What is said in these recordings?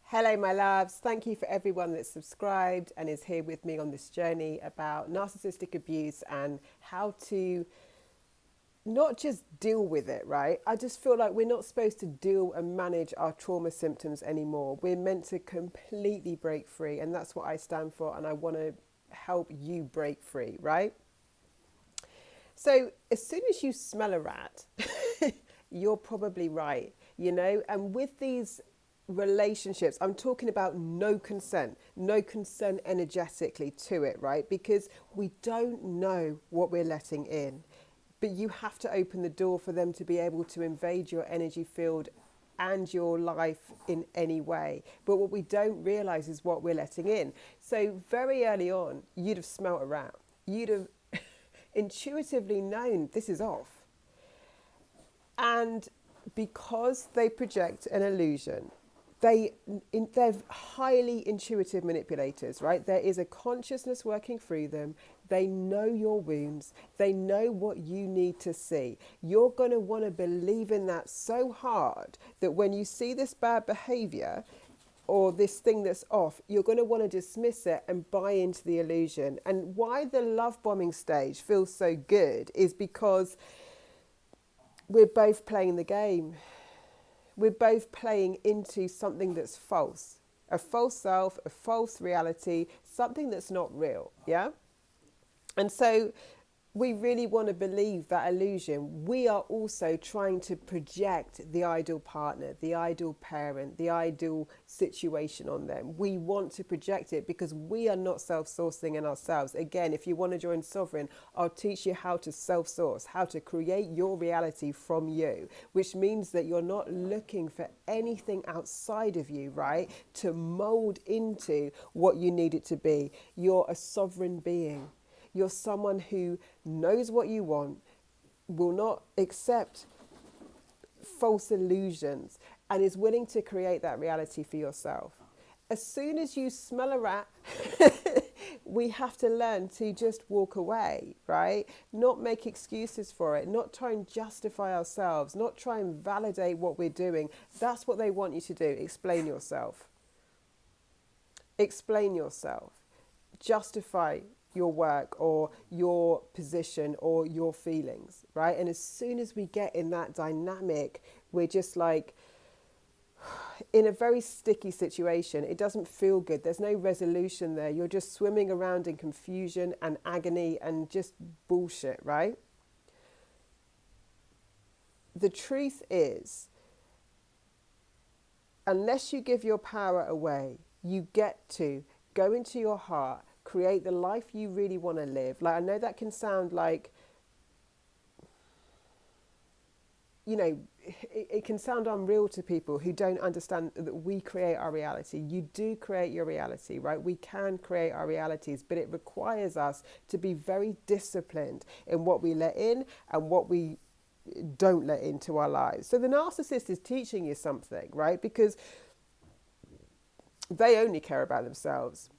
Hello, my loves. Thank you for everyone that's subscribed and is here with me on this journey about narcissistic abuse and how to not just deal with it, right? I just feel like we're not supposed to deal and manage our trauma symptoms anymore. We're meant to completely break free, and that's what I stand for, and I want to help you break free, right? So, as soon as you smell a rat, you're probably right, and with these relationships, I'm talking about no consent energetically to it, right? Because we don't know what we're letting in, but you have to open the door for them to be able to invade your energy field and your life in any way. But what we don't realize is what we're letting in. So very early on, you'd have smelt a rat. You'd have intuitively known this is off. And because they project an illusion, they're highly intuitive manipulators, right? There is a consciousness working through them. They know your wounds. They know what you need to see. You're going to want to believe in that so hard that when you see this bad behavior or this thing that's off, you're going to want to dismiss it and buy into the illusion. And why the love bombing stage feels so good is because we're both playing the game. We're both playing into something that's false, a false self, a false reality, something that's not real. Yeah. And so we really want to believe that illusion. We are also trying to project the ideal partner, the ideal parent, the ideal situation on them. We want to project it because we are not self-sourcing in ourselves. Again, if you want to join Sovereign, I'll teach you how to self-source, how to create your reality from you, which means that you're not looking for anything outside of you, right, to mold into what you need it to be. You're a sovereign being. You're someone who knows what you want, will not accept false illusions, and is willing to create that reality for yourself. As soon as you smell a rat, we have to learn to just walk away, right? Not make excuses for it, not try and justify ourselves, not try and validate what we're doing. That's what they want you to do. Explain yourself. Explain yourself. Justify your work or your position or your feelings, right? And as soon as we get in that dynamic, we're just like in a very sticky situation. It doesn't feel good. There's no resolution there. You're just swimming around in confusion and agony and just bullshit, right? The truth is, unless you give your power away, you get to go into your heart, create the life you really want to live. Like, I know that can sound like, it can sound unreal to people who don't understand that we create our reality. You do create your reality, right? We can create our realities, but it requires us to be very disciplined in what we let in and what we don't let into our lives. So the narcissist is teaching you something, right? Because they only care about themselves.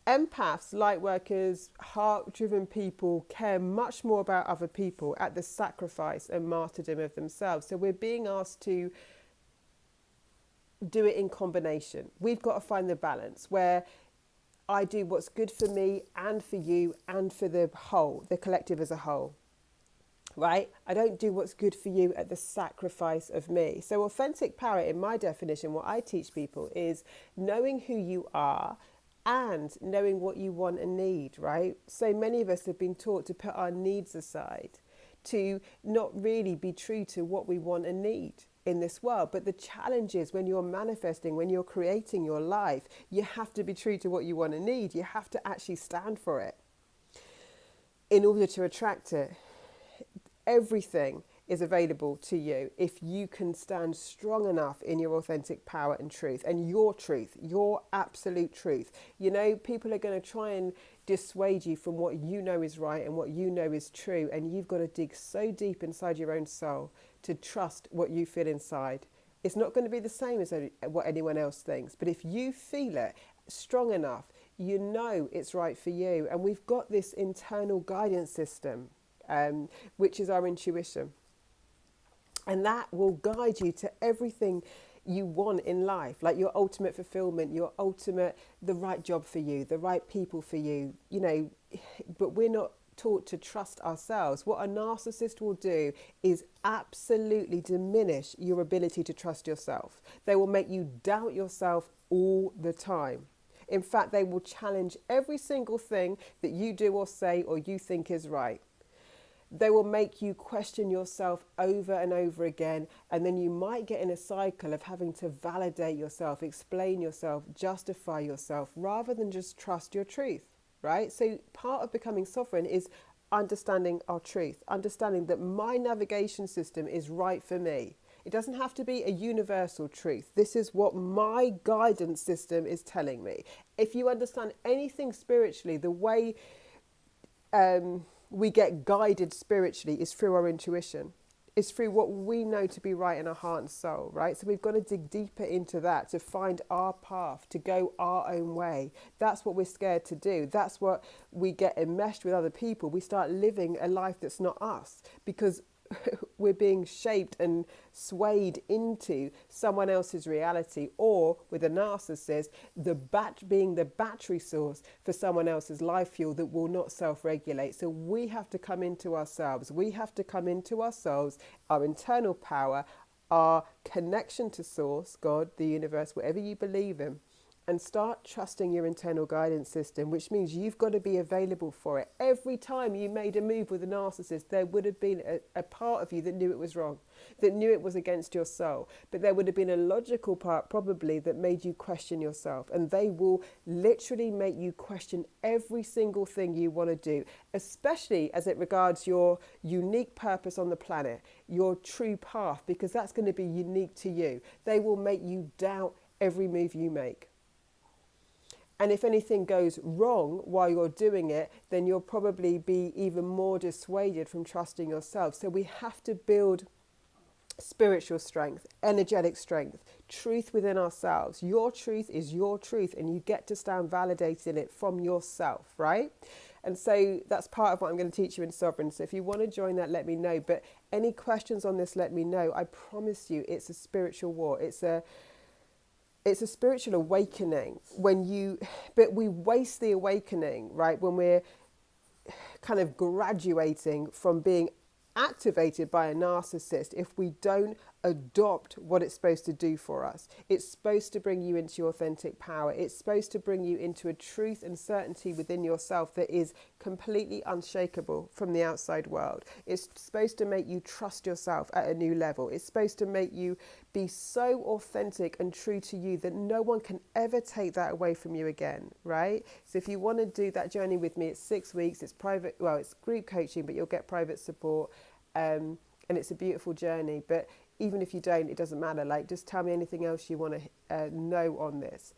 Empaths, light workers, heart-driven people care much more about other people at the sacrifice and martyrdom of themselves. So we're being asked to do it in combination. We've got to find the balance where I do what's good for me and for you and for the whole, the collective as a whole. Right? I don't do what's good for you at the sacrifice of me. So authentic power, in my definition, what I teach people is knowing who you are and knowing what you want and need, right? So many of us have been taught to put our needs aside, to not really be true to what we want and need in this world. But the challenge is when you're manifesting, when you're creating your life, you have to be true to what you want and need. You have to actually stand for it in order to attract it. Everything is available to you if you can stand strong enough in your authentic power and truth, your absolute truth. People are going to try and dissuade you from what you know is right and what you know is true, and you've got to dig so deep inside your own soul to trust what you feel inside. It's not going to be the same as what anyone else thinks, but if you feel it strong enough, you know it's right for you. And we've got this internal guidance system, which is our intuition. And that will guide you to everything you want in life, like your ultimate fulfillment, your ultimate, the right job for you, the right people for you, you know, but we're not taught to trust ourselves. What a narcissist will do is absolutely diminish your ability to trust yourself. They will make you doubt yourself all the time. In fact, they will challenge every single thing that you do or say or you think is right. They will make you question yourself over and over again, and then you might get in a cycle of having to validate yourself, explain yourself, justify yourself, rather than just trust your truth, right? So part of becoming sovereign is understanding our truth, understanding that my navigation system is right for me. It doesn't have to be a universal truth. This is what my guidance system is telling me. If you understand anything spiritually, the way we get guided spiritually is through our intuition. It's through what we know to be right in our heart and soul, right? So we've got to dig deeper into that to find our path, to go our own way. That's what we're scared to do. That's what we get enmeshed with other people. We start living a life that's not us because we're being shaped and swayed into someone else's reality, or with a narcissist, being the battery source for someone else's life fuel that will not self-regulate. So we have to come into ourselves. We have to come into ourselves, our internal power, our connection to source, God, the universe, whatever you believe in, and start trusting your internal guidance system, which means you've got to be available for it. Every time you made a move with a narcissist, there would have been a part of you that knew it was wrong, that knew it was against your soul. But there would have been a logical part probably that made you question yourself. And they will literally make you question every single thing you want to do, especially as it regards your unique purpose on the planet, your true path, because that's going to be unique to you. They will make you doubt every move you make. And if anything goes wrong while you're doing it, then you'll probably be even more dissuaded from trusting yourself. So we have to build spiritual strength, energetic strength, truth within ourselves. Your truth is your truth, and you get to stand validating it from yourself, right? And so that's part of what I'm going to teach you in Sovereign. So if you want to join that, let me know. But any questions on this, let me know. I promise you, it's a spiritual war. It's a spiritual awakening but we waste the awakening, right? When we're kind of graduating from being activated by a narcissist, if we don't adopt what it's supposed to do for us. It's supposed to bring you into your authentic power. It's supposed to bring you into a truth and certainty within yourself that is completely unshakable from the outside world. It's supposed to make you trust yourself at a new level. It's supposed to make you be so authentic and true to you that no one can ever take that away from you again, right? So if you want to do that journey with me, it's 6 weeks. It's private, well, it's group coaching, but you'll get private support. And it's a beautiful journey. But even if you don't, it doesn't matter. Like, just tell me anything else you want to know on this.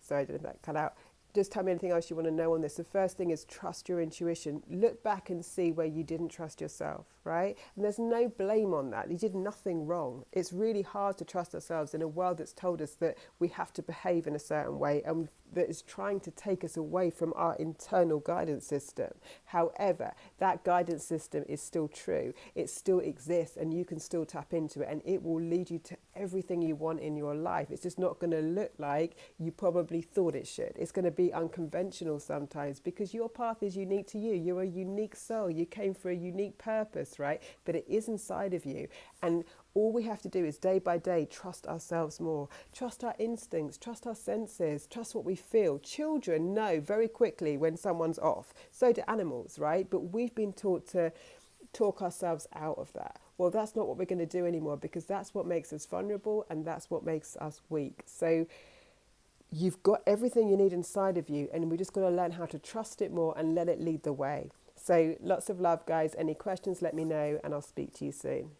Sorry, I didn't that cut out. Just tell me anything else you want to know on this. The first thing is trust your intuition. Look back and see where you didn't trust yourself, right? And there's no blame on that. You did nothing wrong. It's really hard to trust ourselves in a world that's told us that we have to behave in a certain way and that is trying to take us away from our internal guidance system. However, that guidance system is still true. It still exists, and you can still tap into it, and it will lead you to everything you want in your life. It's just not going to look like you probably thought it should. It's going to be unconventional sometimes because your path is unique to you. You're a unique soul. You came for a unique purpose, right? But it is inside of you. And all we have to do is day by day trust ourselves more, trust our instincts, trust our senses, trust what we feel. Children know very quickly when someone's off. So do animals, right? But we've been taught to talk ourselves out of that. Well, that's not what we're going to do anymore, because that's what makes us vulnerable and that's what makes us weak. So you've got everything you need inside of you, and we just got to learn how to trust it more and let it lead the way. So lots of love, guys. Any questions, let me know, and I'll speak to you soon.